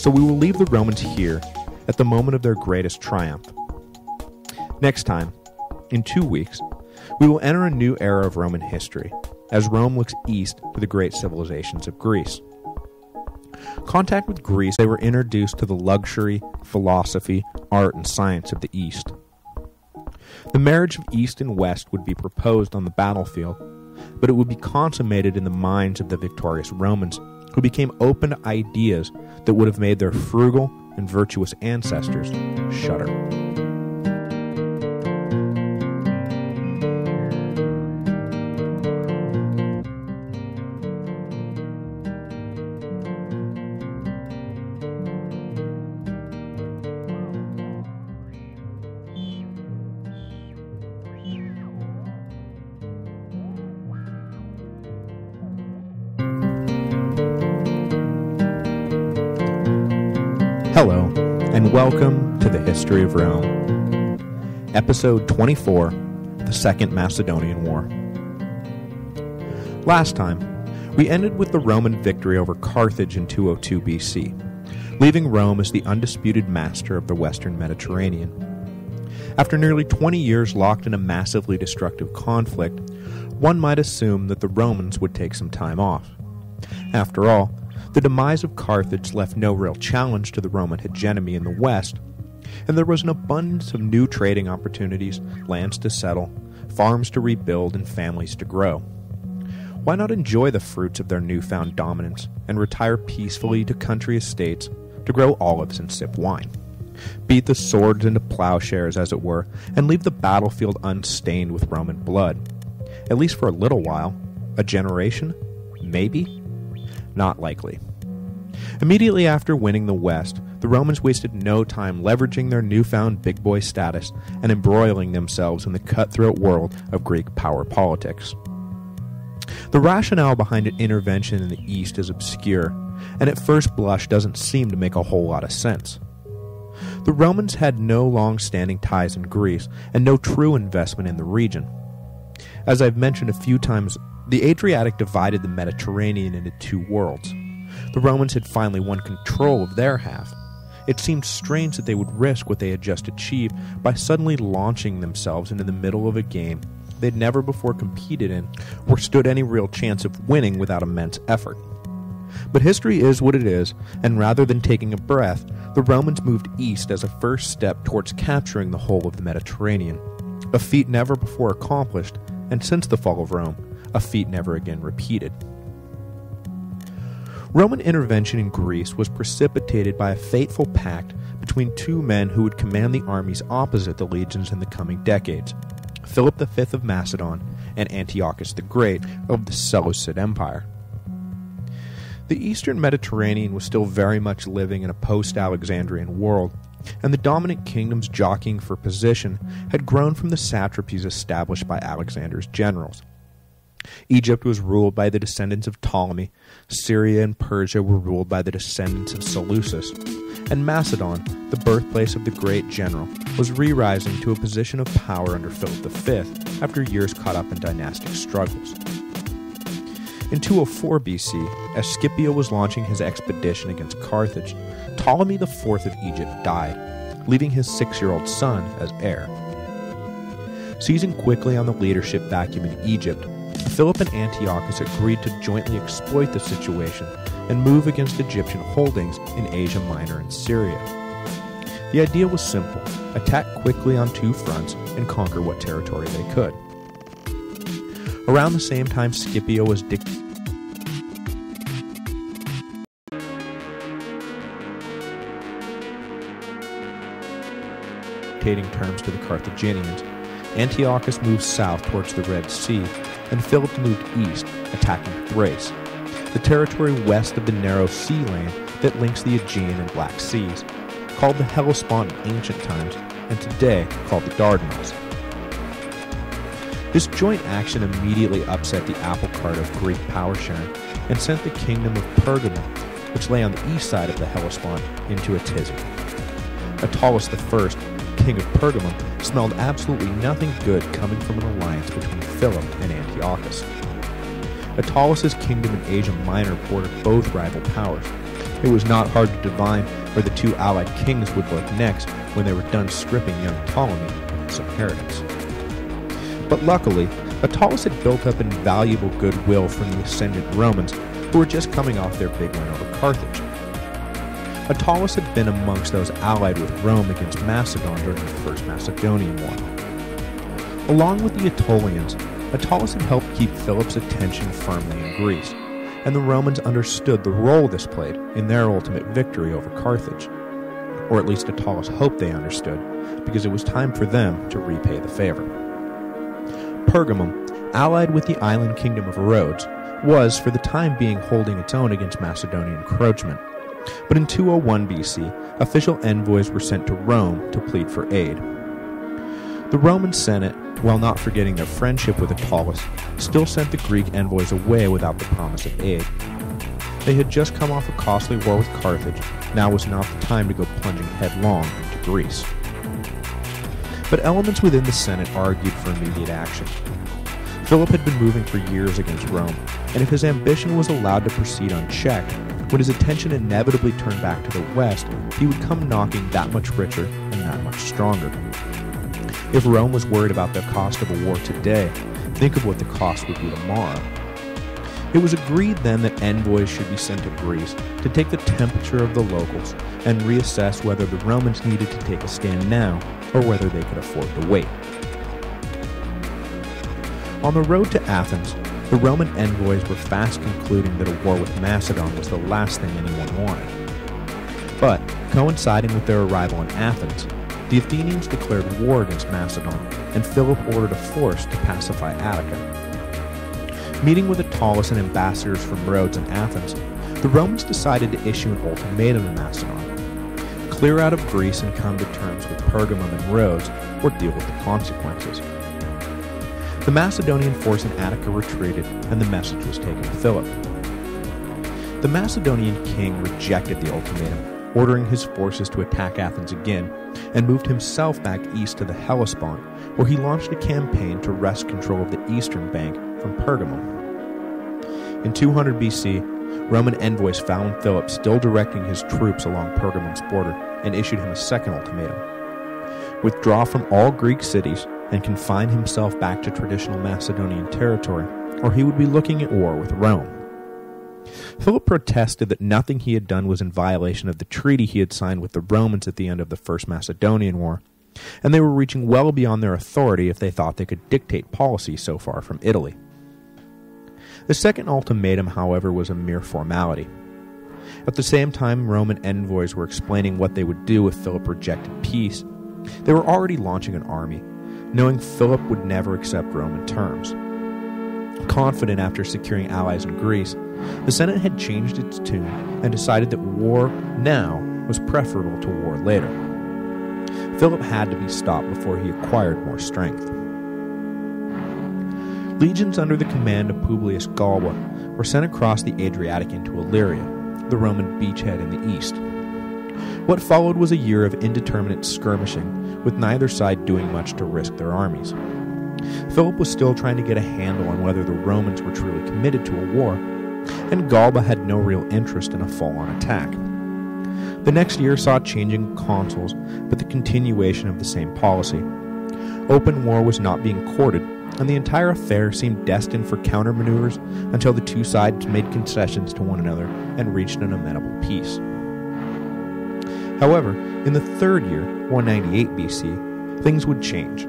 So we will leave the Romans here at the moment of their greatest triumph. Next time, in 2 weeks, we will enter a new era of Roman history, as Rome looks east to the great civilizations of Greece. Contact with Greece, they were introduced to the luxury, philosophy, art, and science of the East. The marriage of East and West would be proposed on the battlefield, but it would be consummated in the minds of the victorious Romans, who became open to ideas that would have made their frugal and virtuous ancestors shudder. Hello, and welcome to the History of Rome. Episode 24, The Second Macedonian War. Last time, we ended with the Roman victory over Carthage in 202 BC, leaving Rome as the undisputed master of the Western Mediterranean. After nearly 20 years locked in a massively destructive conflict, one might assume that the Romans would take some time off. After all, the demise of Carthage left no real challenge to the Roman hegemony in the West, and there was an abundance of new trading opportunities, lands to settle, farms to rebuild, and families to grow. Why not enjoy the fruits of their newfound dominance and retire peacefully to country estates to grow olives and sip wine? Beat the swords into plowshares, as it were, and leave the battlefield unstained with Roman blood. At least for a little while. A generation? Maybe? Not likely. Immediately after winning the West, the Romans wasted no time leveraging their newfound big boy status and embroiling themselves in the cutthroat world of Greek power politics. The rationale behind an intervention in the East is obscure, and at first blush doesn't seem to make a whole lot of sense. The Romans had no long-standing ties in Greece and no true investment in the region. As I've mentioned a few times, the Adriatic divided the Mediterranean into two worlds. The Romans had finally won control of their half. It seemed strange that they would risk what they had just achieved by suddenly launching themselves into the middle of a game they'd never before competed in or stood any real chance of winning without immense effort. But history is what it is, and rather than taking a breath, the Romans moved east as a first step towards capturing the whole of the Mediterranean, a feat never before accomplished, and since the fall of Rome, a feat never again repeated. Roman intervention in Greece was precipitated by a fateful pact between two men who would command the armies opposite the legions in the coming decades, Philip V of Macedon and Antiochus the Great of the Seleucid Empire. The eastern Mediterranean was still very much living in a post-Alexandrian world, and the dominant kingdoms jockeying for position had grown from the satrapies established by Alexander's generals. Egypt was ruled by the descendants of Ptolemy, Syria and Persia were ruled by the descendants of Seleucus, and Macedon, the birthplace of the great general, was re-rising to a position of power under Philip V after years caught up in dynastic struggles. In 204 BC, as Scipio was launching his expedition against Carthage, Ptolemy IV of Egypt died, leaving his 6-year-old son as heir. Seizing quickly on the leadership vacuum in Egypt, Philip and Antiochus agreed to jointly exploit the situation and move against Egyptian holdings in Asia Minor and Syria. The idea was simple: attack quickly on two fronts and conquer what territory they could. Around the same time, Scipio was dictating terms to the Carthaginians. Antiochus moved south towards the Red Sea, and Philip moved east, attacking Thrace, the territory west of the narrow sea lane that links the Aegean and Black Seas, called the Hellespont in ancient times, and today called the Dardanelles. This joint action immediately upset the apple cart of Greek power sharing and sent the kingdom of Pergamum, which lay on the east side of the Hellespont, into a tizzy. Attalus I, king of Pergamum, smelled absolutely nothing good coming from an alliance between Philip and Antiochus. Attalus' kingdom in Asia Minor bordered both rival powers, It was not hard to divine where the two allied kings would look next when they were done stripping young Ptolemy of his inheritance. But luckily, Attalus had built up invaluable goodwill from the ascendant Romans who were just coming off their big win over Carthage. Attalus had been amongst those allied with Rome against Macedon during the First Macedonian War. Along with the Aetolians, Attalus had helped keep Philip's attention firmly in Greece, and the Romans understood the role this played in their ultimate victory over Carthage. Or at least Attalus hoped they understood, because it was time for them to repay the favor. Pergamum, allied with the island kingdom of Rhodes, was for the time being holding its own against Macedonian encroachment. But in 201 BC, official envoys were sent to Rome to plead for aid. The Roman Senate, while not forgetting their friendship with Attalus, still sent the Greek envoys away without the promise of aid. They had just come off a costly war with Carthage. Now was not the time to go plunging headlong into Greece. But elements within the Senate argued for immediate action. Philip had been moving for years against Rome, and if his ambition was allowed to proceed unchecked, when his attention inevitably turned back to the west, he would come knocking that much richer and that much stronger. If Rome was worried about the cost of a war today, think of what the cost would be tomorrow. It was agreed then that envoys should be sent to Greece to take the temperature of the locals and reassess whether the Romans needed to take a stand now or whether they could afford to wait. On the road to Athens, the Roman envoys were fast concluding that a war with Macedon was the last thing anyone wanted. But, coinciding with their arrival in Athens, the Athenians declared war against Macedon, and Philip ordered a force to pacify Attica. Meeting with Attalus and ambassadors from Rhodes and Athens, the Romans decided to issue an ultimatum to Macedon: clear out of Greece and come to terms with Pergamum and Rhodes, or deal with the consequences. The Macedonian force in Attica retreated, and the message was taken to Philip. The Macedonian king rejected the ultimatum, ordering his forces to attack Athens again, and moved himself back east to the Hellespont, where he launched a campaign to wrest control of the eastern bank from Pergamum. In 200 BC, Roman envoys found Philip still directing his troops along Pergamum's border and issued him a second ultimatum: withdraw from all Greek cities and confine himself back to traditional Macedonian territory, or he would be looking at war with Rome. Philip protested that nothing he had done was in violation of the treaty he had signed with the Romans at the end of the First Macedonian War, and they were reaching well beyond their authority if they thought they could dictate policy so far from Italy. The second ultimatum, however, was a mere formality. At the same time Roman envoys were explaining what they would do if Philip rejected peace, they were already launching an army, knowing Philip would never accept Roman terms. Confident after securing allies in Greece, the Senate had changed its tune and decided that war now was preferable to war later. Philip had to be stopped before he acquired more strength. Legions under the command of Publius Galba were sent across the Adriatic into Illyria, the Roman beachhead in the east. What followed was a year of indeterminate skirmishing, with neither side doing much to risk their armies. Philip was still trying to get a handle on whether the Romans were truly committed to a war, and Galba had no real interest in a full-on attack. The next year saw changing consuls, but the continuation of the same policy. Open war was not being courted, and the entire affair seemed destined for countermaneuvers until the two sides made concessions to one another and reached an amenable peace. However, in the third year, 198 BC, things would change.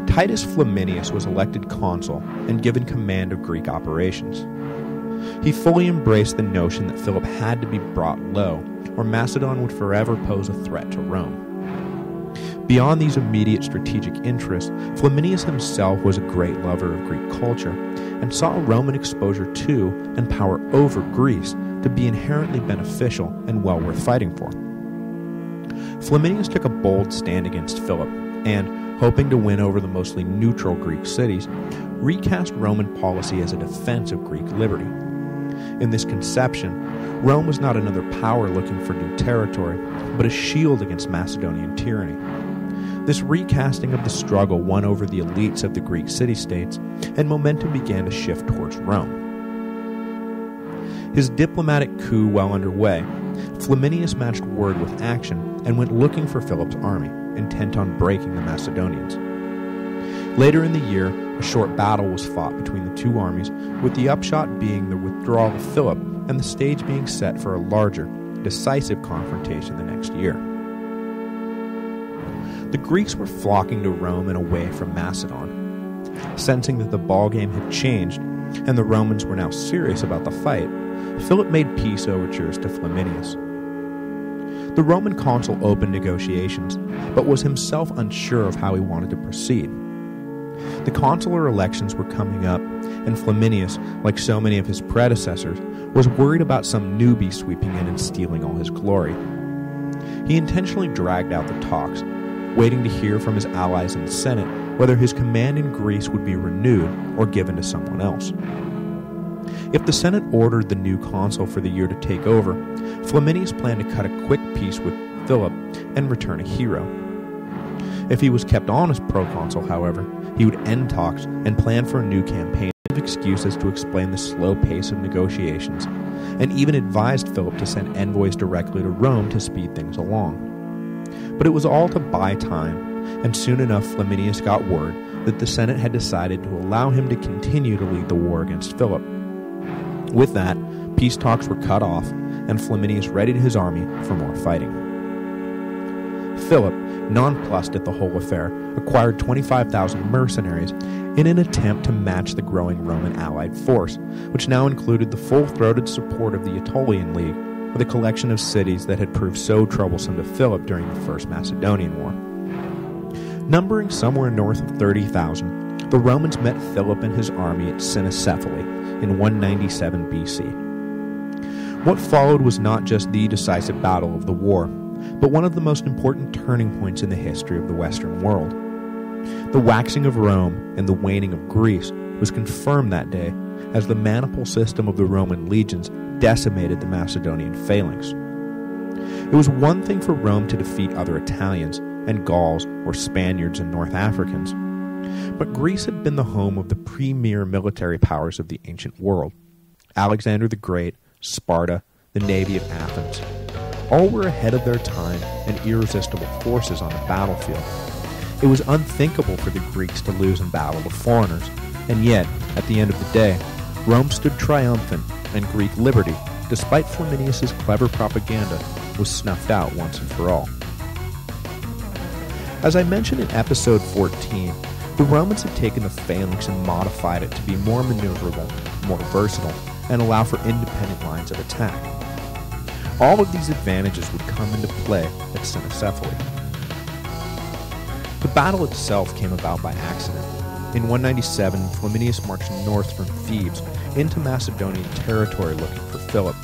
Titus Flaminius was elected consul and given command of Greek operations. He fully embraced the notion that Philip had to be brought low, or Macedon would forever pose a threat to Rome. Beyond these immediate strategic interests, Flaminius himself was a great lover of Greek culture, and saw Roman exposure to and power over Greece to be inherently beneficial and well worth fighting for. Flaminius took a bold stand against Philip, and, hoping to win over the mostly neutral Greek cities, recast Roman policy as a defense of Greek liberty. In this conception, Rome was not another power looking for new territory, but a shield against Macedonian tyranny. This recasting of the struggle won over the elites of the Greek city-states, and momentum began to shift towards Rome. His diplomatic coup well underway, Flaminius matched word with action and went looking for Philip's army, intent on breaking the Macedonians. Later in the year, a short battle was fought between the two armies, with the upshot being the withdrawal of Philip and the stage being set for a larger, decisive confrontation the next year. The Greeks were flocking to Rome and away from Macedon. Sensing that the ballgame had changed and the Romans were now serious about the fight, Philip made peace overtures to Flaminius. The Roman consul opened negotiations, but was himself unsure of how he wanted to proceed. The consular elections were coming up, and Flaminius, like so many of his predecessors, was worried about some newbie sweeping in and stealing all his glory. He intentionally dragged out the talks, waiting to hear from his allies in the Senate whether his command in Greece would be renewed or given to someone else. If the Senate ordered the new consul for the year to take over, Flaminius planned to cut a quick peace with Philip and return a hero. If he was kept on as proconsul, however, he would end talks and plan for a new campaign of excuses to explain the slow pace of negotiations, and even advised Philip to send envoys directly to Rome to speed things along. But it was all to buy time, and soon enough Flaminius got word that the Senate had decided to allow him to continue to lead the war against Philip. With that, peace talks were cut off, and Flaminius readied his army for more fighting. Philip, nonplussed at the whole affair, acquired 25,000 mercenaries in an attempt to match the growing Roman allied force, which now included the full-throated support of the Aetolian League, with a collection of cities that had proved so troublesome to Philip during the First Macedonian War. Numbering somewhere north of 30,000, the Romans met Philip and his army at Cynocephali in 197 BC. What followed was not just the decisive battle of the war, but one of the most important turning points in the history of the Western world. The waxing of Rome and the waning of Greece was confirmed that day as the maniple system of the Roman legions decimated the Macedonian phalanx. It was one thing for Rome to defeat other Italians and Gauls or Spaniards and North Africans, but Greece had been the home of the premier military powers of the ancient world: Alexander the Great, Sparta, the navy of Athens. All were ahead of their time and irresistible forces on the battlefield. It was unthinkable for the Greeks to lose in battle to foreigners, and yet, at the end of the day, Rome stood triumphant, and Greek liberty, despite Flaminius's clever propaganda, was snuffed out once and for all. As I mentioned in episode 14, the Romans had taken the phalanx and modified it to be more maneuverable, more versatile, and allow for independent lines of attack. All of these advantages would come into play at Cynocephali. The battle itself came about by accident. In 197, Flaminius marched north from Thebes into Macedonian territory looking for Philip.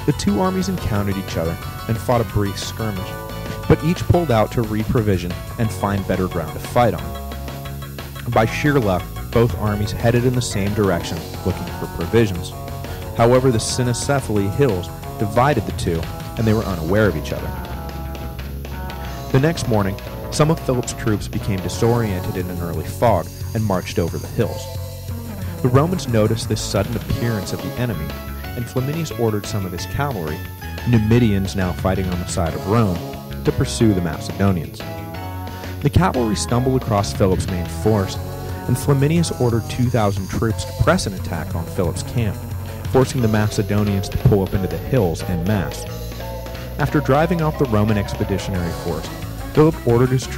The two armies encountered each other and fought a brief skirmish, but each pulled out to reprovision and find better ground to fight on. By sheer luck, both armies headed in the same direction looking for provisions. However, the Cynocephali hills divided the two, and they were unaware of each other. The next morning, some of Philip's troops became disoriented in an early fog and marched over the hills. The Romans noticed this sudden appearance of the enemy, and Flaminius ordered some of his cavalry, Numidians now fighting on the side of Rome, to pursue the Macedonians. The cavalry stumbled across Philip's main force, and Flaminius ordered 2,000 troops to press an attack on Philip's camp, forcing the Macedonians to pull up into the hills en masse. After driving off the Roman expeditionary force, Philip ordered his troops